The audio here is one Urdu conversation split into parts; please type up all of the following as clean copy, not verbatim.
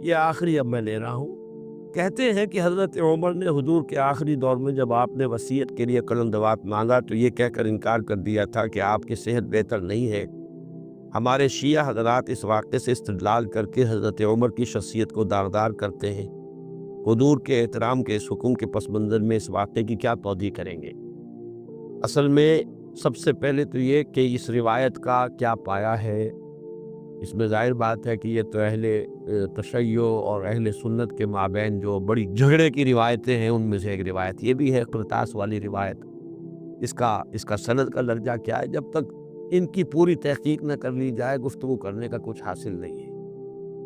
یہ آخری اب میں لے رہا ہوں۔ کہتے ہیں کہ حضرت عمر نے حضور کے آخری دور میں جب آپ نے وصیت کے لیے قلندوات مانگا تو یہ کہہ کر انکار کر دیا تھا کہ آپ کی صحت بہتر نہیں ہے۔ ہمارے شیعہ حضرات اس واقعے سے استدلال کر کے حضرت عمر کی شخصیت کو داغدار کرتے ہیں۔ حضور کے احترام کے اس حکم کے پس منظر میں اس واقعے کی کیا توضیح کریں گے؟ اصل میں سب سے پہلے تو یہ کہ اس روایت کا کیا پایا ہے۔ اس میں ظاہر بات ہے کہ یہ تو اہل تشیع اور اہل سنت کے مابین جو بڑی جھگڑے کی روایتیں ہیں ان میں سے ایک روایت یہ بھی ہے، قرطاس والی روایت۔ اس کا سند کا درجہ کیا ہے، جب تک ان کی پوری تحقیق نہ کر لی جائے گفتگو کرنے کا کچھ حاصل نہیں ہے۔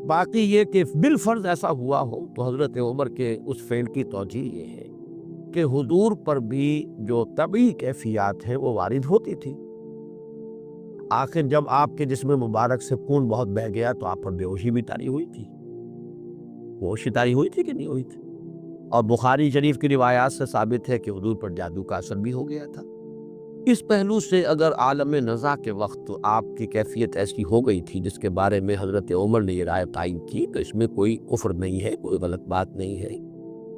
باقی یہ کہ بالفرض ایسا ہوا ہو تو حضرت عمر کے اس فعل کی توجیہ یہ ہے کہ حضور پر بھی جو طبعی کیفیات ہیں وہ وارد ہوتی تھی۔ آخر جب آپ کے جسم مبارک سے خون بہت بہہ گیا تو آپ پر بے ہوشی بھی طاری ہوئی تھی۔ ہوشی طاری ہوئی تھی کہ نہیں ہوئی تھی؟ اور بخاری شریف کی روایات سے ثابت ہے کہ حضور پر جادو کا اثر بھی ہو گیا تھا۔ اس پہلو سے اگر عالم نزا کے وقت آپ کی کیفیت ایسی ہو گئی تھی جس کے بارے میں حضرت عمر نے یہ رائے قائم کی تو اس میں کوئی کفر نہیں ہے، کوئی غلط بات نہیں ہے۔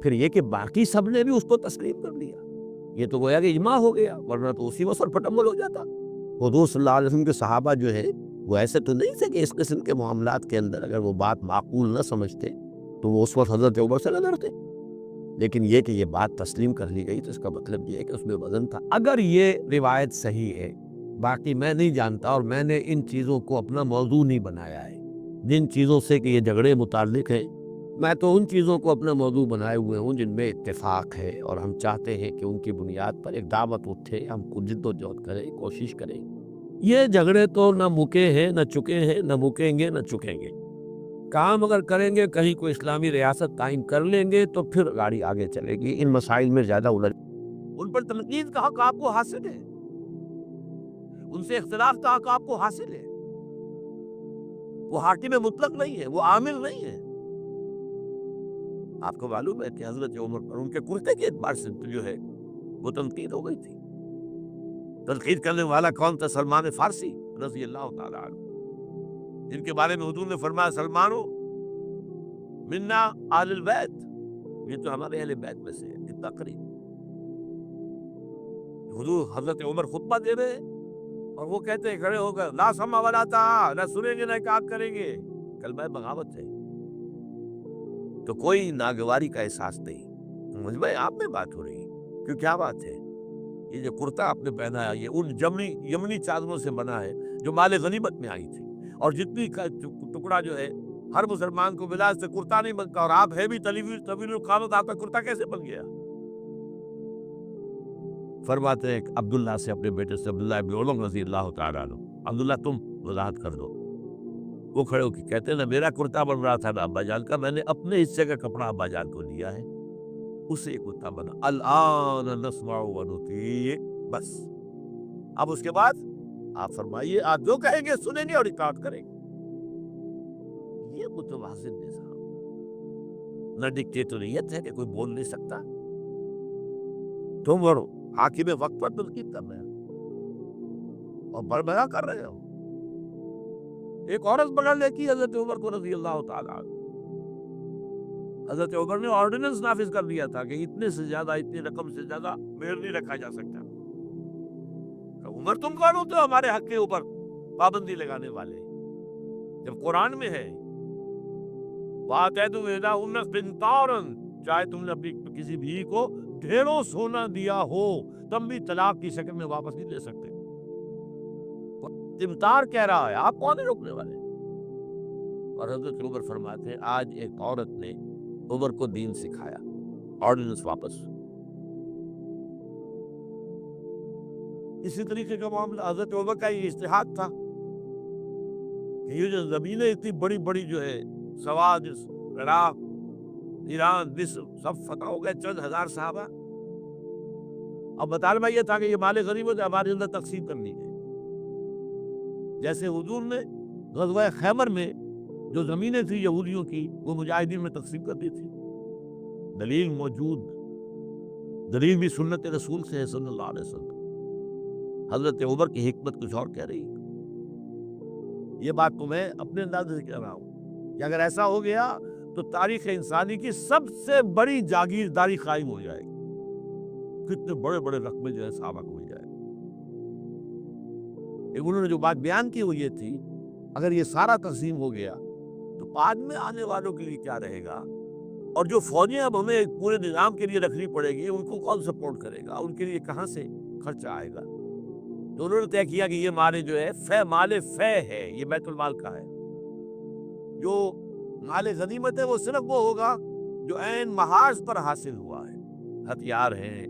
پھر یہ کہ باقی سب نے بھی اس کو تسلیم کر لیا، یہ تو گویا کہ اجماع ہو گیا، ورنہ تو اسی وقت پٹمل ہو جاتا۔ حضور صلی اللہ علیہ وسلم کے صحابہ جو ہے وہ ایسے تو نہیں تھے کہ اس قسم کے معاملات کے اندر اگر وہ بات معقول نہ سمجھتے تو وہ اس وقت حضرت عمر سے نہ لڑتے۔ لیکن یہ کہ یہ بات تسلیم کر لی گئی تو اس کا مطلب یہ ہے کہ اس میں وزن تھا۔ اگر یہ روایت صحیح ہے، باقی میں نہیں جانتا اور میں نے ان چیزوں کو اپنا موضوع نہیں بنایا ہے، جن چیزوں سے کہ یہ جھگڑے متعلق ہیں میں تو ان چیزوں کو اپنا موضوع بنائے ہوئے ہوں جن میں اتفاق ہے، اور ہم چاہتے ہیں کہ ان کی بنیاد پر ایک دعوت اٹھے، ہم کو جد و جہد کریں، کوشش کریں۔ یہ جھگڑے تو نہ مکے ہیں نہ چکے ہیں، نہ مکیں گے نہ چکیں گے۔ کام اگر کریں گے، کہیں کوئی اسلامی ریاست قائم کر لیں گے تو پھر گاڑی آگے چلے گی۔ ان مسائل میں زیادہ الجھ، ان پر تنقید کا حق آپ کو حاصل ہے، ان سے اختلاف کا حق آپ کو حاصل ہے۔ وہ حاکم مطلق نہیں ہے، وہ عامل نہیں ہے۔ آپ کو معلوم ہے کہ حضرت عمر پر ان کے کرتے کے اعتبار سے جو ہے وہ تنقید ہو گئی تھی۔ تنقید کرنے والا کون تھا؟ سلمان فارسی رضی اللہ تعالیٰ عنہ، جن کے بارے میں حضور نے فرمایا سلمانو منا آل البیت، یہ تو ہمارے اہل بیت میں سے ہے، کتنا قریب۔ حضور حضرت عمر خطبہ دے رہے ہیں اور وہ کہتے ہیں کھڑے ہو کر لا سمع ولا طاعہ، نہ سنیں گے نہ اطاعت کریں گے، کلمہ بغاوت ہے۔ تو کوئی ناگواری کا احساس نہیں۔ مجھ میں آپ میں بات ہو رہی ہے کہ کیا بات ہے؟ یہ جو کرتا آپ نے پہنا ہے یہ ان یمنی چادروں سے بنا ہے جو مال غنیمت میں آئی تھی، اور جتنی ٹکڑا جو ہے ہر مسلمان کو ملا، اس سے کرتا نہیں بنتا، اور آپ ہے بھی طویل القامت، آپ کا کرتا کیسے بن گیا؟ فرماتے ہیں کہ عبداللہ سے، اپنے بیٹے سے، عبداللہ ابن عمر رضی اللہ تعالیٰ عنہ، عبداللہ تم وضاحت کر دو۔ وہ کھڑے ہو کے کہتے ہیں نہ میرا کرتا بن رہا تھا نہ ابا جان کا، میں نے اپنے حصے کا کپڑا ابا جان کو دیا ہے، اس سے ایک کرتا بنا۔ الآن نسمع و نطیع، بس اب اس کے بعد آپ فرمائیے، آپ جو کہیں گے سنیں گے اور اطاعت کریں گے۔ یہ متوازن نظام، نہ ڈکٹیٹوریت ہے کہ کوئی بول نہیں سکتا، تم اور حاکم وقت پر تنقید کر رہے ہو اور بربلا کر رہے ہو۔ ایک عورت بغل لے کی حضرت عمر کو رضی اللہ تعالیٰ عنہ، حضرت عمر نے آرڈیننس نافذ کر دیا تھا کہ اتنے سے زیادہ، اتنی رقم سے زیادہ مہر نہیں رکھا جا سکتا۔ عمر تم کون ہوتے ہو ہمارے حق کے اوپر پابندی لگانے والے؟ جب قرآن میں ہے وَآتَيْتُمْ إِحْدَاهُنَّ قِنْطَارًا، چاہے تم نے اپنی کسی بیوی کو ڈھیروں سونا دیا ہو تم بھی طلاق کی شکل میں واپس نہیں لے سکتے۔ قنطار کہہ رہا ہے، آپ کون ہیں روکنے والے؟ اور حضرت عمر فرماتے ہیں آج ایک عورت نے عمر کو دین سکھایا، آرڈیننس واپس۔ اسی طریقے کا معاملہ حضرت عمر کا یہ اجتہاد تھا کہ یہ جو زمینیں اتنی بڑی بڑی جو ہے، سواد، عراق، ایران، مصر، سب فتح ہو گئے، چند ہزار صحابہ۔ اب مطالبہ یہ تھا کہ یہ مال غنیمت ہمارے اندر تقسیم کرنی ہے۔ جیسے حضور نے غزوہ خیبر میں جو زمینیں تھیں یہودیوں کی وہ مجاہدین میں تقسیم کر دی تھی۔ دلیل موجود، دلیل بھی سنت رسول سے ہے صلی اللہ علیہ وسلم۔ حضرت عمر کی حکمت کچھ اور کہہ رہی ہے۔ یہ بات تو میں اپنے انداز سے کہہ رہا ہوں کہ اگر ایسا ہو گیا تو تاریخ انسانی کی سب سے بڑی جاگیرداری قائم ہو جائے گی. کتنے بڑے بڑے رقبے جو ہے صحابہ کو مل جائے. انہوں نے جو بات بیان کی وہ یہ تھی، اگر یہ سارا تقسیم ہو گیا تو بعد میں آنے والوں کے لیے کیا رہے گا، اور جو فوجیں اب ہمیں پورے نظام کے لیے رکھنی پڑے گی ان کو کون سپورٹ کرے گا، ان کے لیے کہاں سے خرچہ آئے گا. تو انہوں نے طے کیا کہ یہ مال جو ہے مال فے ہے، یہ بیت المال کا ہے. جو مال غنیمت ہے وہ صرف وہ ہوگا جو عین محاذ پر حاصل ہوا ہے، ہتھیار ہیں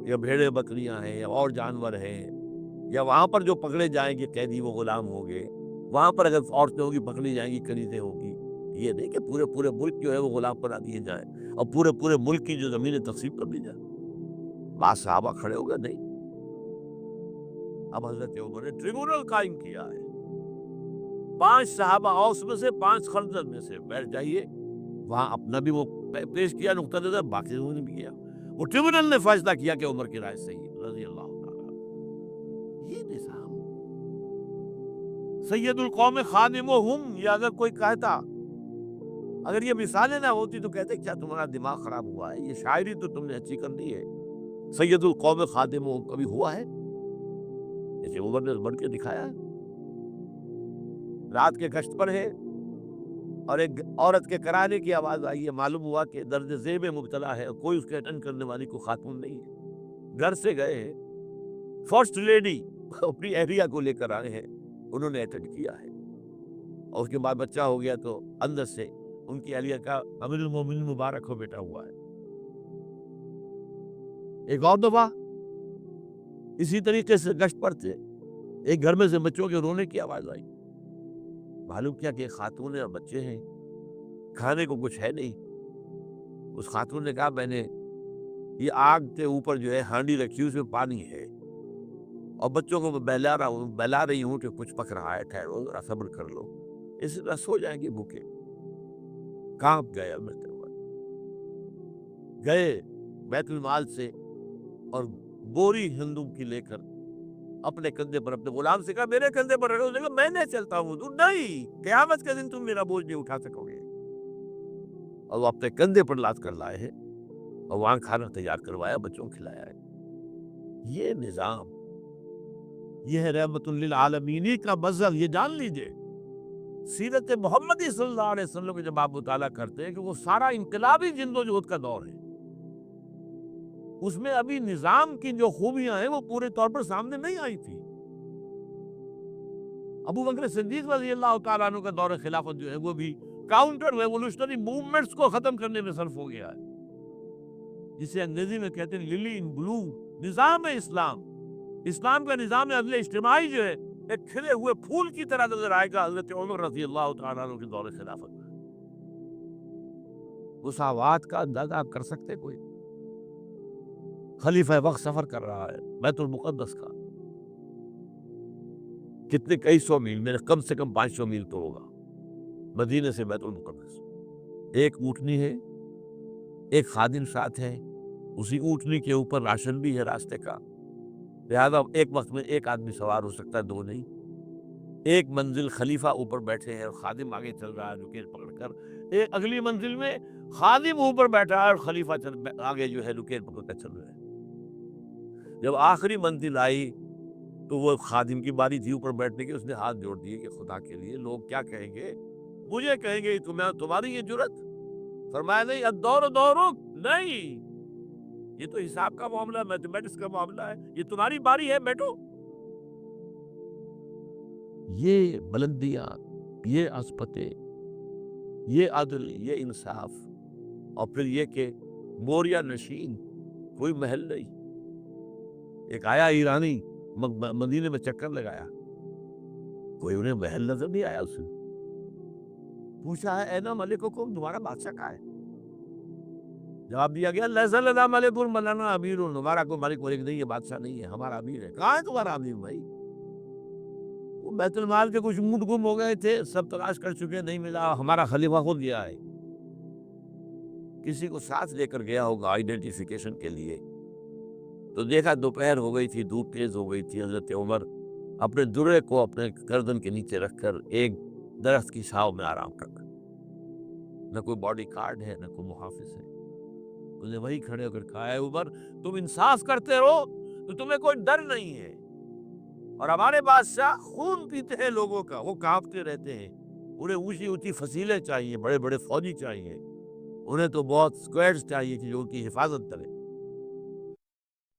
یا بھیڑیں بکریاں ہیں یا اور جانور ہیں، یا وہاں پر جو پکڑے جائیں گے قیدی وہ غلام ہوں گے، وہاں پر اگر عورتیں ہوگی پکڑی جائیں گی کنیزیں ہوگی. یہ نہیں کہ پورے ملک جو ہے وہ غلام بنا دیے جائیں اور پورے ملک کی جو زمینیں تقسیم کر دی جائیں. بعض صحابہ کھڑے ہو گئے نہیں. اب حضرت عمر نے ٹریبونل قائم کیا ہے. 5 صحابہ اوس میں سے 5 خزرج میں سے بیٹھ جائیے. وہاں اپنا بھی وہ پیش کیا نقطہ نظر، باقی لوگوں نے بھی کیا. وہ ٹریبونل نے فیصلہ کیا کہ عمر کی رائے صحیح ہے رضی اللہ تعالیٰ. یہ نظام سید القوم خادمہم، یہ اگر کوئی کہتا، اگر یہ مثالیں نہ ہوتی تو کہتے کیا تمہارا دماغ خراب ہوا ہے، یہ شاعری تو تم نے اچھی کر دی ہے. سید القوم خادمہم کبھی ہوا ہے؟ جیسے عمر نے بڑھ کے دکھایا. رات کے گشت پر ہے اور ایک عورت کے کرانے کی آواز آئی ہے. معلوم ہوا کہ درد ذیل میں مبتلا ہے اور کوئی اس کے اٹینڈ کرنے والی کو خاتون نہیں ہے. گھر سے گئے ہیں، فرسٹ لیڈی اپنی اہلیہ کو لے کر آئے ہیں، انہوں نے اٹینڈ کیا ہے، اور اس کے بعد بچہ ہو گیا تو اندر سے ان کی اہلیہ کا امیر المومنین مبارک ہو بیٹا ہوا ہے. ایک اور دفعہ اسی طریقے سے گشت پر تھے، ایک گھر میں سے بچوں کے رونے کی آواز آئی. معلوم کیا کہ خاتون اور بچے ہیں، کھانے کو کچھ ہے نہیں. اس خاتون نے کہا میں نے یہ آگ کے اوپر جو ہے ہانڈی رکھی اس میں پانی ہے اور بچوں کو میں بہلا رہی ہوں کہ کچھ پک رہا ہے، ٹھہرو ذرا صبر کر لو، اس طرح سو جائیں گے بھوکے. کانپ گئے مرتے ہوئے، گئے بیت المال سے اور بوری ہندو کی لے کر اپنے کندھے پر اپنے غلام سے کہا میرے کندھے پر رکھو. کہا میں نہیں چلتا ہوں. تو نہیں، قیامت کے دن تم میرا بوجھ نہیں اٹھا سکو گے. اور وہ اپنے کندھے پر لاد کر لائے ہیں اور وہاں کھانا تیار کروایا، بچوں کو کھلایا ہے. یہ نظام، یہ ہے رحمت للعالمین کا مظہر. یہ جان لیجئے سیرت محمدی صلی اللہ علیہ وسلم کے جب آپ مطالعہ کرتے ہیں کہ وہ سارا انقلابی جدوجہد کا دور ہے، اس میں ابھی نظام کی جو خوبیاں ہیں وہ پورے طور پر سامنے نہیں آئی تھی. ابو بکر صدیق رضی اللہ تعالیٰ عنہ کا دور خلافت جو ہے وہ بھی کاؤنٹر ریولوشنری موومنٹس کو ختم کرنے میں صرف ہو گیا ہے، جسے انگریزی میں کہتے ہیں للی ان بلو. نظام اسلام، اسلام کا نظام عدل اجتماعی جو ہے ایک کھلے ہوئے پھول کی طرح نظر آئے گا حضرت عمر رضی اللہ تعالیٰ عنہ کے دور خلافت میں. مساوات کا اندازہ آپ کر سکتے کوئی؟ خلیفہ وقت سفر کر رہا ہے بیت المقدس کا، کتنے کئی سو میل، میں کم سے کم 500 میل تو ہوگا مدینے سے بیت المقدس. ایک اونٹنی ہے، ایک خادم ساتھ ہے، اسی اونٹنی کے اوپر راشن بھی ہے راستے کا، لہذا ایک وقت میں ایک آدمی سوار ہو سکتا ہے، دو نہیں. ایک منزل خلیفہ اوپر بیٹھے ہیں اور خادم آگے چل رہا ہے لکیر پکڑ کر. ایک اگلی منزل میں خادم اوپر بیٹھا ہے اور خلیفہ آگے جو ہے لکیر پکڑ کر چل رہا ہے. جب آخری منزل آئی تو وہ خادم کی باری تھی اوپر بیٹھنے کی، اس نے ہاتھ جوڑ دیے کہ خدا کے لیے لوگ کیا کہیں گے، مجھے کہیں گے تمہاری یہ جرت. فرمایا نہیں، الدور دورک، نہیں، یہ تو حساب کا معاملہ، میتھمیٹکس کا معاملہ ہے، یہ تمہاری باری ہے، بیٹھو. یہ بلندیاں، یہ عظمتیں، یہ عدل، یہ انصاف، اور پھر یہ کہ موریا نشین، کوئی محل نہیں. ایک آیا ایرانی مدینے میں چکر لگایا، کوئی انہیں محل نظر نہیں آیا. اسے پوچھا ہے اینا ملککم، تمہارا بادشاہ کہاں ہے؟ جواب دیا گیا لیس لنا ملک ولنا امیر، ہمارا کوئی ملک نہیں ہے، بادشاہ نہیں ہے، ہمارا امیر ہے. کہاں ہے تمہارا امیر بھائی؟ وہ بیت المال کے کچھ اونٹ گم ہو گئے تھے، سب تلاش کر چکے، نہیں ملا، ہمارا خلیفہ خود گیا ہے. کسی کو ساتھ لے کر گیا ہوگا آئیڈینٹیفیکیشن کے لیے، تو دیکھا دوپہر ہو گئی تھی، دھوپ تیز ہو گئی تھی. حضرت عمر اپنے درے کو اپنے گردن کے نیچے رکھ کر ایک درخت کی چھاؤں میں آرام کرتا. نہ کوئی باڈی گارڈ ہے، نہ کوئی محافظ ہے۔ اس نے وہی کھڑے ہو کر کہا ہے عمر تم انصاف کرتے رہو تو تمہیں کوئی ڈر نہیں ہے، اور ہمارے بادشاہ خون پیتے ہیں لوگوں کا، وہ کانپتے رہتے ہیں، انہیں اونچی اونچی فصیلیں چاہیے، بڑے بڑے فوجی چاہیے، انہیں تو بہت اسکواڈز چاہیے کہ جو ان کی حفاظت کرے۔